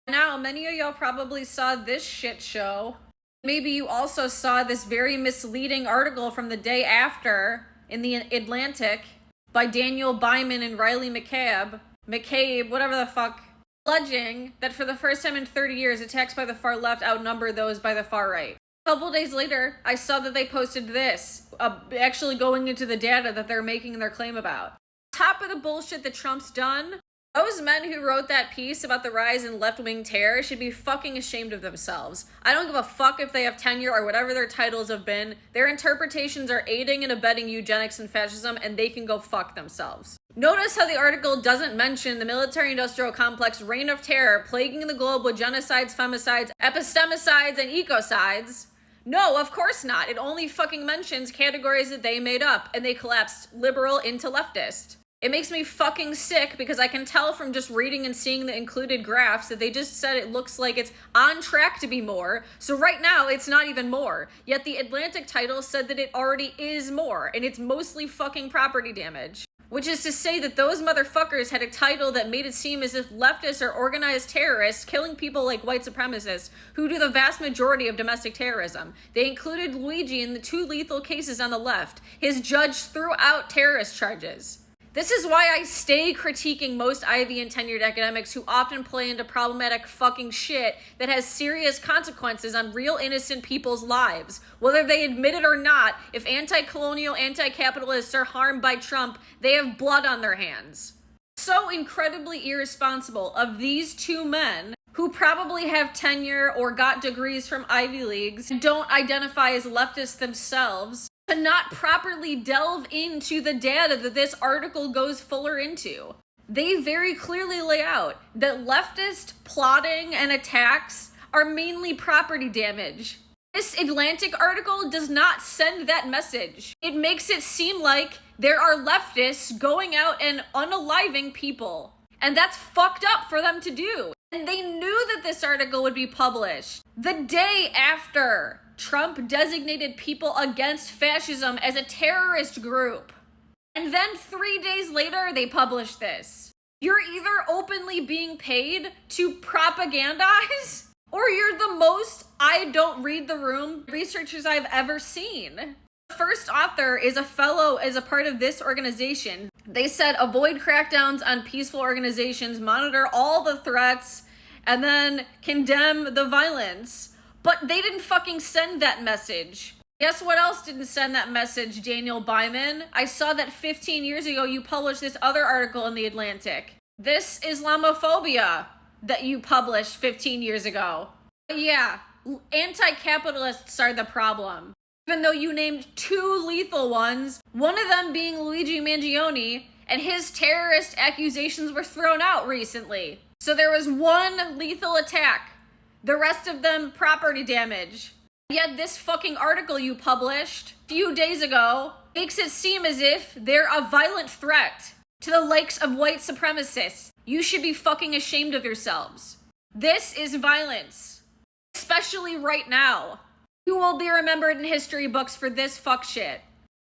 Now, many of y'all probably saw this shit show. Maybe you also saw this very misleading article from the day after in the Atlantic by Daniel Byman and Riley McCabe, whatever the fuck, alleging that for the first time in 30 years, attacks by the far left outnumber those by the far right. A couple days later, I saw that they posted this, actually going into the data that they're making their claim about. Top of the bullshit that Trump's done, those men who wrote that piece about the rise in left-wing terror should be fucking ashamed of themselves. I don't give a fuck if they have tenure or whatever their titles have been. Their interpretations are aiding and abetting eugenics and fascism, and they can go fuck themselves. Notice how the article doesn't mention the military-industrial complex reign of terror plaguing the globe with genocides, femicides, epistemicides, and ecocides. No, of course not. It only fucking mentions categories that they made up, and they collapsed liberal into leftist. It makes me fucking sick because I can tell from just reading and seeing the included graphs that they just said it looks like it's on track to be more. So right now, it's not even more. Yet the Atlantic title said that it already is more, and it's mostly fucking property damage. Which is to say that those motherfuckers had a title that made it seem as if leftists are organized terrorists killing people like white supremacists who do the vast majority of domestic terrorism. They included Luigi in the 2 lethal cases on the left. His judge threw out terrorist charges. This is why I stay critiquing most Ivy and tenured academics who often play into problematic fucking shit that has serious consequences on real innocent people's lives. Whether they admit it or not, if anti-colonial, anti-capitalists are harmed by Trump, they have blood on their hands. So incredibly irresponsible of these 2 men who probably have tenure or got degrees from Ivy Leagues and don't identify as leftists themselves, to not properly delve into the data that this article goes fuller into. They very clearly lay out that leftist plotting and attacks are mainly property damage. This Atlantic article does not send that message. It makes it seem like there are leftists going out and unaliving people. And that's fucked up for them to do. And they knew that this article would be published the day after Trump designated People Against Fascism as a terrorist group. And then 3 days later, they published this. You're either openly being paid to propagandize, or you're the most I don't read the room researchers I've ever seen. The first author is a fellow as a part of this organization. They said avoid crackdowns on peaceful organizations, monitor all the threats, and then condemn the violence. But they didn't fucking send that message. Guess what else didn't send that message, Daniel Byman? I saw that 15 years ago you published this other article in The Atlantic. This Islamophobia that you published 15 years ago. But yeah, anti-capitalists are the problem. Even though you named 2 lethal ones, one of them being Luigi Mangione, and his terrorist accusations were thrown out recently. So there was 1 lethal attack. The rest of them, property damage. Yet this fucking article you published a few days ago makes it seem as if they're a violent threat to the likes of white supremacists. You should be fucking ashamed of yourselves. This is violence. Especially right now. You will be remembered in history books for this fuck shit.